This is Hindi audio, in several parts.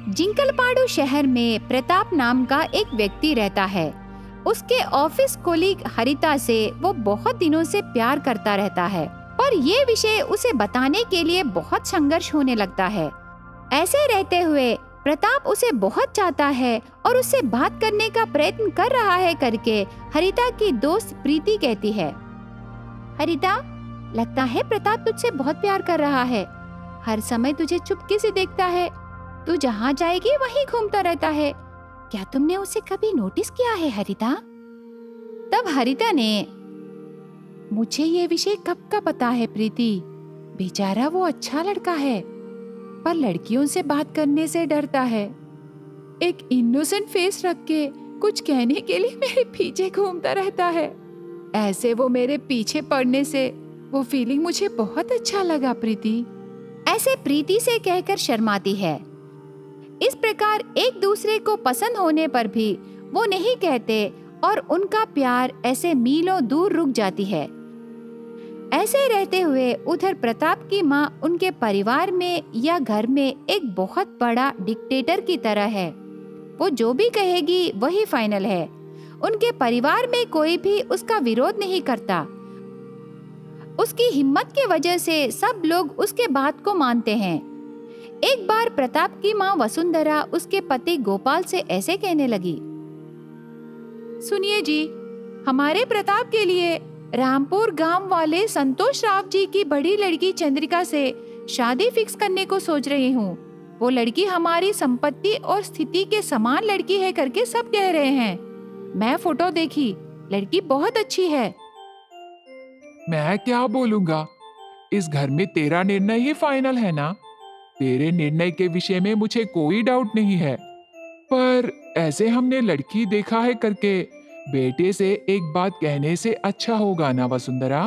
जिंकलपाडू शहर में प्रताप नाम का एक व्यक्ति रहता है। उसके ऑफिस कोलीग हरिता से वो बहुत दिनों से प्यार करता रहता है, पर ये विषय उसे बताने के लिए बहुत संघर्ष होने लगता है। ऐसे रहते हुए प्रताप उसे बहुत चाहता है और उससे बात करने का प्रयत्न कर रहा है करके हरिता की दोस्त प्रीति कहती है, हरिता, लगता है प्रताप तुझसे बहुत प्यार कर रहा है। हर समय तुझे चुपके से देखता है। तू जहाँ जाएगी वहीं घूमता रहता है। क्या तुमने उसे कभी नोटिस किया है हरिता? तब हरिता ने, मुझे ये विषय कब का पता है प्रीति। बेचारा वो अच्छा लड़का है, पर लड़कियों से बात करने से डरता है। एक इनोसेंट फेस रख के कुछ कहने के लिए मेरे पीछे घूमता रहता है। ऐसे वो मेरे पीछे पड़ने से वो फीलिंग मुझे बहुत अच्छा लगा प्रीति। ऐसे प्रीति से कहकर शर्माती है। इस प्रकार एक दूसरे को पसंद होने पर भी वो नहीं कहते और उनका प्यार ऐसे मीलों दूर रुक जाती है। ऐसे रहते हुए उधर प्रताप की माँ उनके परिवार में या घर में एक बहुत बड़ा डिक्टेटर की तरह है। वो जो भी कहेगी वही फाइनल है। उनके परिवार में कोई भी उसका विरोध नहीं करता। उसकी हिम्मत की वजह से सब लोग उसके बात को मानते हैं। एक बार प्रताप की माँ वसुंधरा उसके पति गोपाल से ऐसे कहने लगी, सुनिए जी, हमारे प्रताप के लिए रामपुर गांव वाले संतोष राव जी की बड़ी लड़की चंद्रिका से शादी फिक्स करने को सोच रही हूँ। वो लड़की हमारी संपत्ति और स्थिति के समान लड़की है करके सब कह रहे हैं। मैं फोटो देखी, लड़की बहुत अच्छी है। मैं क्या बोलूंगा, इस घर में तेरा निर्णय ही फाइनल है ना। तेरे निर्णय के विषय में मुझे कोई डाउट नहीं है, पर ऐसे हमने लड़की देखा है करके बेटे से एक बात कहने से अच्छा होगा ना वसुंधरा।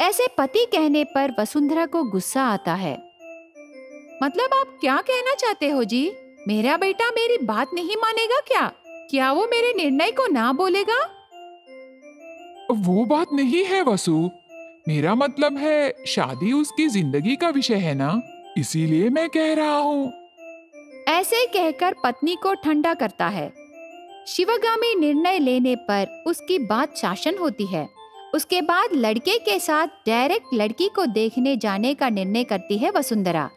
ऐसे पति कहने पर वसुंधरा को गुस्सा आता है। मतलब आप क्या कहना चाहते हो जी? मेरा बेटा मेरी बात नहीं मानेगा क्या? क्या वो मेरे निर्णय को ना बोलेगा? वो बात नहीं है वसु, मेरा मतलब है शादी उसकी जिंदगी का विषय है ना, इसीलिए मैं कह रहा हूँ। ऐसे कहकर पत्नी को ठंडा करता है। शिवगामी निर्णय लेने पर उसकी बात शासन होती है। उसके बाद लड़के के साथ डायरेक्ट लड़की को देखने जाने का निर्णय करती है वसुंधरा।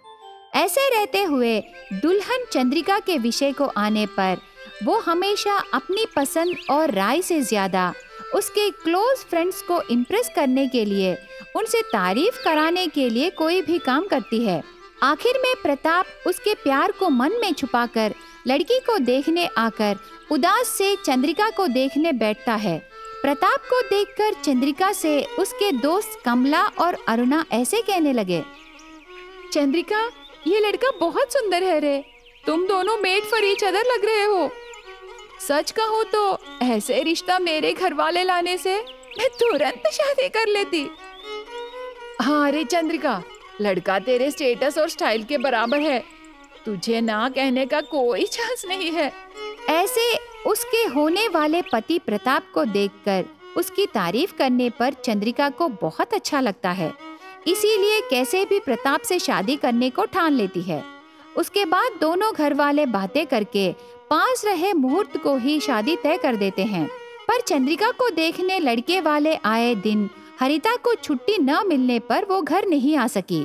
ऐसे रहते हुए दुल्हन चंद्रिका के विषय को आने पर वो हमेशा अपनी पसंद और राय से ज्यादा उसके क्लोज फ्रेंड्स को इम्प्रेस करने के लिए, उनसे तारीफ कराने के लिए कोई भी काम करती है। आखिर में प्रताप उसके प्यार को मन में छुपाकर लड़की को देखने आकर उदास से चंद्रिका को देखने बैठता है। प्रताप को देखकर चंद्रिका से उसके दोस्त कमला और अरुणा ऐसे कहने लगे, चंद्रिका, ये लड़का बहुत सुंदर है रे। तुम दोनों मेड फॉर ईच अदर लग रहे हो। सच कहूँ तो ऐसे रिश्ता मेरे घर वाले लाने से मैं तुरंत शादी कर लेती। हाँ रे चंद्रिका, लड़का तेरे स्टेटस और स्टाइल के बराबर है। तुझे ना कहने का कोई चांस नहीं है। ऐसे उसके होने वाले पति प्रताप को देखकर उसकी तारीफ करने पर चंद्रिका को बहुत अच्छा लगता है। इसीलिए कैसे भी प्रताप से शादी करने को ठान लेती है। उसके बाद दोनों घर वाले बातें करके पास रहे मुहूर्त को ही शादी तय कर देते हैं। पर चंद्रिका को देखने लड़के वाले आए दिन हरिता को छुट्टी न मिलने पर वो घर नहीं आ सकी।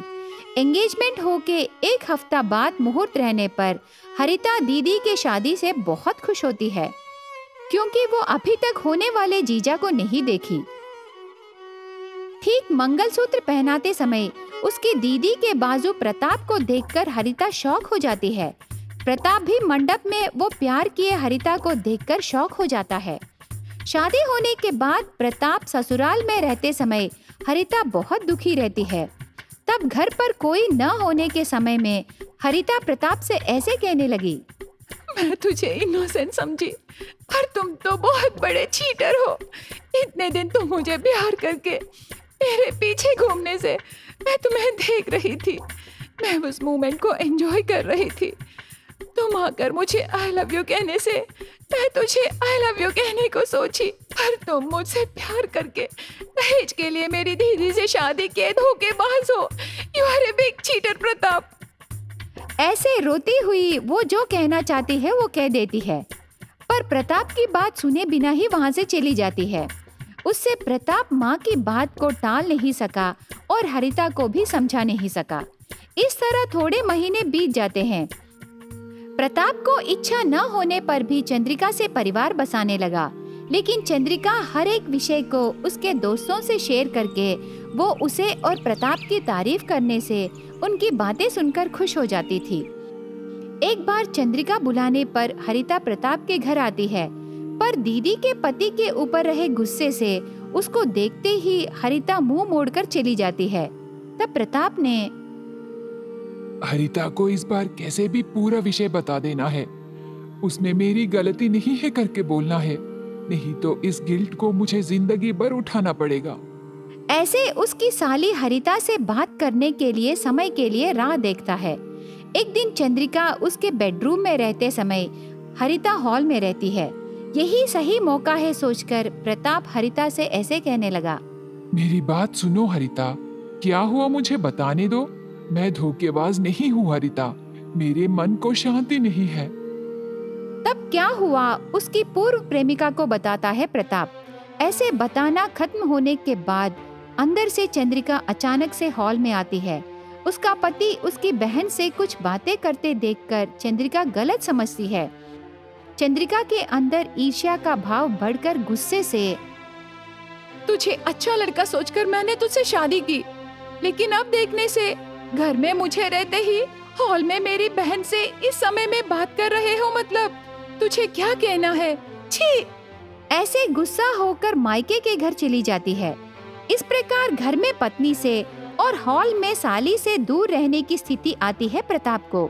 एंगेजमेंट होके एक हफ्ता बाद मुहूर्त रहने पर हरिता दीदी के शादी से बहुत खुश होती है, क्योंकि वो अभी तक होने वाले जीजा को नहीं देखी। ठीक मंगलसूत्र पहनाते समय उसकी दीदी के बाजू प्रताप को देखकर हरिता शॉक हो जाती है। प्रताप भी मंडप में वो प्यार किए हरिता को देखकर शॉक हो जाता है। शादी होने के बाद प्रताप ससुराल में रहते समय हरिता बहुत दुखी रहती है। तब घर पर कोई न होने के समय में हरिता प्रताप से ऐसे कहने लगी, मैं तुझे इनोसेंट समझी, पर तुम तो बहुत बड़े चीटर हो। इतने दिन तुम मुझे प्यार करके मेरे पीछे घूमने से मैं तुम्हें देख रही थी। मैं उस मोमेंट को एंजॉय कर रही थी। तुम आकर मुझे आई लव यू कहने से मैं तुझे आई लव यू कहने को सोची, पर तुम मुझसे प्यार करके दहेज के लिए मेरी दीदी से शादी किए धोखेबाज हो। You are a big cheater Pratap. ऐसे रोती हुई वो जो कहना चाहती है वो कह देती है, पर प्रताप की बात सुने बिना ही वहाँ से चली जाती है। उससे प्रताप माँ की बात को टाल नहीं सका और हरिता को भी समझा नहीं सका। इस तरह थोड़े महीने बीत जाते हैं। प्रताप को इच्छा न होने पर भी चंद्रिका से परिवार बसाने लगा, लेकिन चंद्रिका हर एक विषय को उसके दोस्तों से शेयर करके वो उसे और प्रताप की तारीफ करने से उनकी बातें सुनकर खुश हो जाती थी। एक बार चंद्रिका बुलाने पर हरिता प्रताप के घर आती है, पर दीदी के पति के ऊपर रहे गुस्से से उसको देखते ही हरिता मुंह मोड़कर चली जाती है। तब प्रताप ने हरिता को इस बार कैसे भी पूरा विषय बता देना है। उसमें मेरी गलती नहीं है करके बोलना है, नहीं तो इस गिल्ट को मुझे जिंदगी भर उठाना पड़ेगा। ऐसे उसकी साली हरिता से बात करने के लिए समय के लिए राह देखता है। एक दिन चंद्रिका उसके बेडरूम में रहते समय हरिता हॉल में रहती है। यही सही मौका है सोचकर प्रताप हरिता से ऐसे कहने लगा, मेरी बात सुनो हरिता, क्या हुआ मुझे बताने दो। मैं धोखेबाज नहीं हूँ हरिता, मेरे मन को शांति नहीं है। तब क्या हुआ उसकी पूर्व प्रेमिका को बताता है प्रताप। ऐसे बताना खत्म होने के बाद अंदर से चंद्रिका अचानक से हॉल में आती है। उसका पति उसकी बहन से कुछ बातें करते देखकर चंद्रिका गलत समझती है। चंद्रिका के अंदर ईर्ष्या का भाव बढ़कर गुस्से से, तुझे अच्छा लड़का सोचकर मैंने तुझसे शादी की, लेकिन अब देखने से घर में मुझे रहते ही हॉल में मेरी बहन से इस समय में बात कर रहे हो, मतलब तुझे क्या कहना है, छी। ऐसे गुस्सा होकर मायके के घर चली जाती है। इस प्रकार घर में पत्नी से और हॉल में साली से दूर रहने की स्थिति आती है प्रताप को।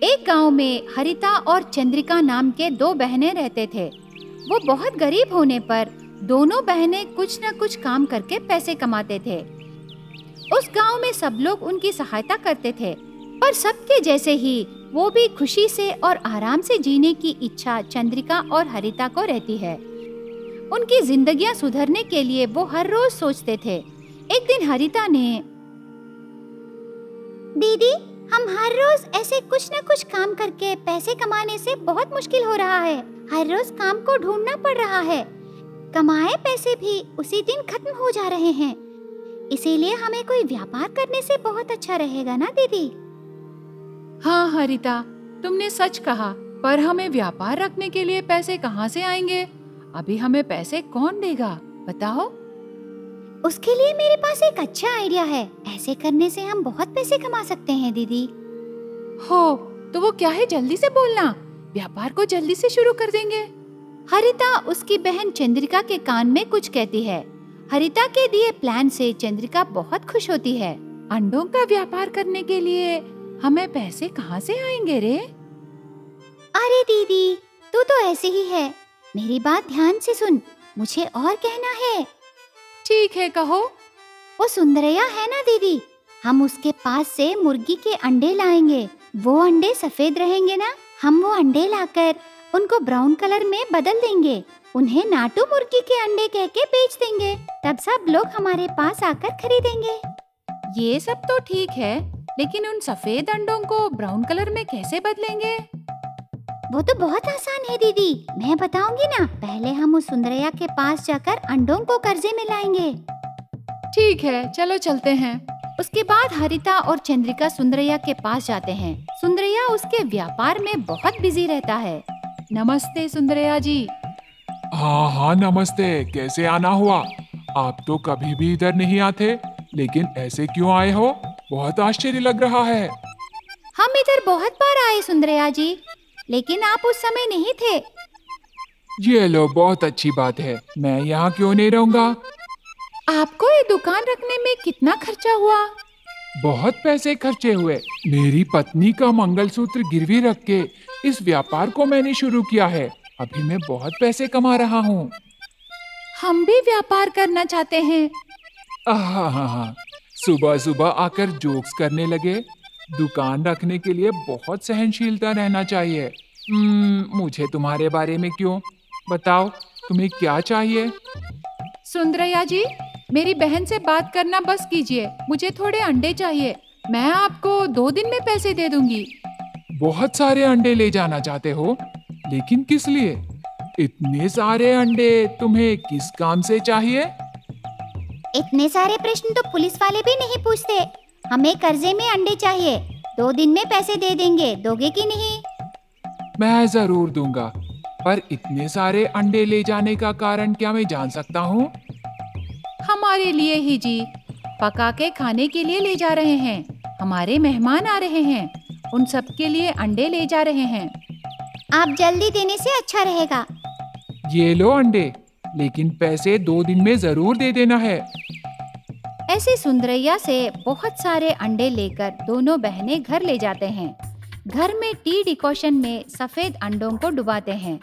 एक गांव में हरिता और चंद्रिका नाम के दो बहनें रहते थे। वो बहुत गरीब होने पर दोनों बहनें कुछ न कुछ काम करके पैसे कमाते थे। उस गांव में सब लोग उनकी सहायता करते थे, पर सबके जैसे ही वो भी खुशी से और आराम से जीने की इच्छा चंद्रिका और हरिता को रहती है। उनकी जिंदगियां सुधरने के लिए वो हर रोज सोचते थे। एक दिन हरिता ने, दीदी, हम हर रोज ऐसे कुछ न कुछ काम करके पैसे कमाने से बहुत मुश्किल हो रहा है। हर रोज काम को ढूंढना पड़ रहा है। कमाए पैसे भी उसी दिन खत्म हो जा रहे हैं। इसीलिए हमें कोई व्यापार करने से बहुत अच्छा रहेगा ना दीदी। हाँ हरिता, तुमने सच कहा, पर हमें व्यापार रखने के लिए पैसे कहाँ से आएंगे? अभी हमें पैसे कौन देगा, बताओ? उसके लिए मेरे पास एक अच्छा आइडिया है। ऐसे करने से हम बहुत पैसे कमा सकते हैं दीदी। हो तो वो क्या है, जल्दी से बोलना। व्यापार को जल्दी से शुरू कर देंगे। हरिता उसकी बहन चंद्रिका के कान में कुछ कहती है। हरिता के दिए प्लान से चंद्रिका बहुत खुश होती है। अंडों का व्यापार करने के लिए हमें पैसे कहाँ से आएंगे रे? अरे दीदी, तू तो ऐसे ही है। मेरी बात ध्यान से सुन, मुझे और कहना है। ठीक है, कहो। वो सुंदरैया है ना दीदी, हम उसके पास से मुर्गी के अंडे लाएंगे। वो अंडे सफेद रहेंगे ना, हम वो अंडे लाकर उनको ब्राउन कलर में बदल देंगे। उन्हें नाटू मुर्गी के अंडे कह के बेच देंगे। तब सब लोग हमारे पास आकर खरीदेंगे। ये सब तो ठीक है, लेकिन उन सफेद अंडों को ब्राउन कलर में कैसे बदलेंगे? वो तो बहुत आसान है दीदी, मैं बताऊंगी ना। पहले हम उस सुंदरैया के पास जाकर अंडों को कर्जे में लाएंगे। ठीक है, चलो चलते हैं। उसके बाद हरिता और चंद्रिका सुंदरैया के पास जाते हैं। सुंदरैया उसके व्यापार में बहुत बिजी रहता है। नमस्ते सुंदरैया जी। हाँ हाँ नमस्ते, कैसे आना हुआ? आप तो कभी भी इधर नहीं आते, लेकिन ऐसे क्यों आए हो? बहुत आश्चर्य लग रहा है। हम इधर बहुत बार आए सुंदरैया जी, लेकिन आप उस समय नहीं थे। ये लो, बहुत अच्छी बात है। मैं यहाँ क्यों नहीं रहूँगा? आपको ये दुकान रखने में कितना खर्चा हुआ? बहुत पैसे खर्चे हुए। मेरी पत्नी का मंगलसूत्र गिरवी रख के इस व्यापार को मैंने शुरू किया है। अभी मैं बहुत पैसे कमा रहा हूँ। हम भी व्यापार करना चाहते हैं। हाँ, सुबह सुबह आकर जोक्स करने लगे। दुकान रखने के लिए बहुत सहनशीलता रहना चाहिए। मुझे तुम्हारे बारे में क्यों? बताओ, तुम्हें क्या चाहिए? सुंदरैया जी, मेरी बहन से बात करना बस कीजिए, मुझे थोड़े अंडे चाहिए। मैं आपको 2 दिन में पैसे दे दूंगी। बहुत सारे अंडे ले जाना चाहते हो, लेकिन किस लिए? इतने सारे अंडे तुम्हें किस काम से चाहिए? इतने सारे प्रश्न तो पुलिस वाले भी नहीं पूछते। हमें कर्जे में अंडे चाहिए, 2 दिन में पैसे दे देंगे, दोगे कि नहीं? मैं जरूर दूंगा, पर इतने सारे अंडे ले जाने का कारण क्या मैं जान सकता हूँ? हमारे लिए ही जी, पका के खाने के लिए ले जा रहे हैं। हमारे मेहमान आ रहे हैं, उन सब के लिए अंडे ले जा रहे हैं। आप जल्दी देने से अच्छा रहेगा। ये लो अंडे, लेकिन पैसे 2 दिन में जरूर दे देना है। ऐसे सुंदरैया से बहुत सारे अंडे लेकर दोनों बहनें घर ले जाते हैं। घर में टी डिकॉशन में सफेद अंडों को डुबाते हैं।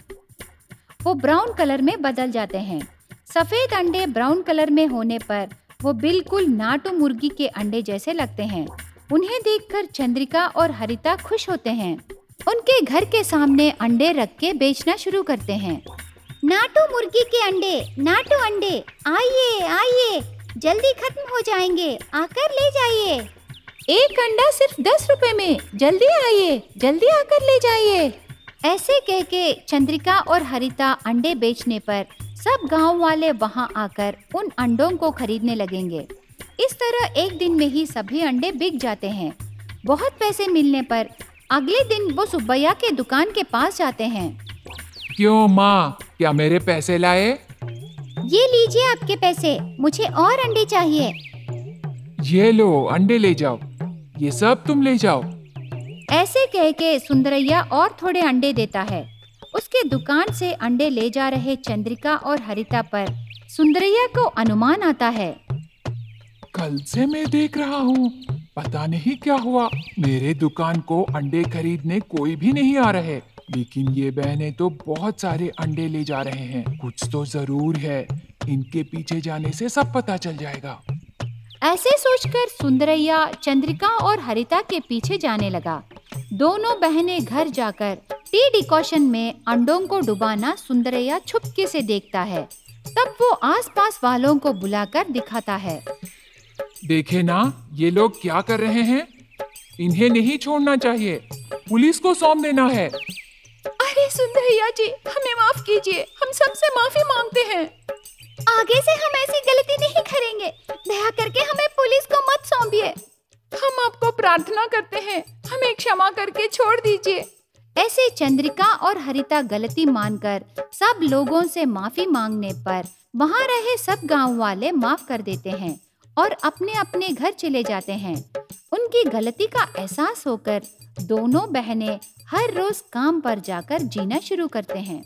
वो ब्राउन कलर में बदल जाते हैं। सफेद अंडे ब्राउन कलर में होने पर वो बिल्कुल नाटू मुर्गी के अंडे जैसे लगते हैं। उन्हें देखकर चंद्रिका और हरिता खुश होते हैं। उनके घर के सामने अंडे रख के बेचना शुरू करते हैं। नाटू मुर्गी के अंडे, नाटू अंडे, आइए आइए, जल्दी खत्म हो जाएंगे, आकर ले जाइए। एक अंडा सिर्फ 10 रुपए में, जल्दी आइए, जल्दी आकर ले जाइए। ऐसे कह के चंद्रिका और हरिता अंडे बेचने पर सब गांव वाले वहां आकर उन अंडों को खरीदने लगेंगे। इस तरह एक दिन में ही सभी अंडे बिक जाते हैं। बहुत पैसे मिलने पर अगले दिन वो सुब्बैया के दुकान के पास जाते हैं। क्यों माँ, क्या मेरे पैसे लाए? ये लीजिए आपके पैसे, मुझे और अंडे चाहिए। ये लो अंडे ले जाओ, ये सब तुम ले जाओ। ऐसे कह के सुंदरैया और थोड़े अंडे देता है। उसके दुकान से अंडे ले जा रहे चंद्रिका और हरिता पर सुंदरैया को अनुमान आता है। कल से मैं देख रहा हूँ, पता नहीं क्या हुआ, मेरे दुकान को अंडे खरीदने कोई भी नहीं आ रहे, लेकिन ये बहनें तो बहुत सारे अंडे ले जा रहे हैं। कुछ तो जरूर है, इनके पीछे जाने से सब पता चल जाएगा। ऐसे सोचकर सुंदरैया चंद्रिका और हरिता के पीछे जाने लगा। दोनों बहनें घर जाकर टी डिकॉशन में अंडों को डुबाना सुंदरैया छुपके से देखता है। तब वो आसपास वालों को बुलाकर दिखाता है। देखे ना, ये लोग क्या कर रहे हैं? इन्हें नहीं छोड़ना चाहिए, पुलिस को सौंप देना है। अरे सुंदरैया जी, हमें माफ कीजिए, हम सबसे माफी मांगते हैं। आगे से हम ऐसी गलती नहीं करेंगे, दया करके हमें पुलिस को मत सौंपिए। हम आपको प्रार्थना करते हैं, हमें क्षमा करके छोड़ दीजिए। ऐसे चंद्रिका और हरिता गलती मानकर सब लोगों से माफी मांगने पर वहां रहे सब गांव वाले माफ कर देते हैं और अपने अपने घर चले जाते हैं। उनकी गलती का एहसास होकर दोनों बहनें हर रोज काम पर जाकर जीना शुरू करते हैं।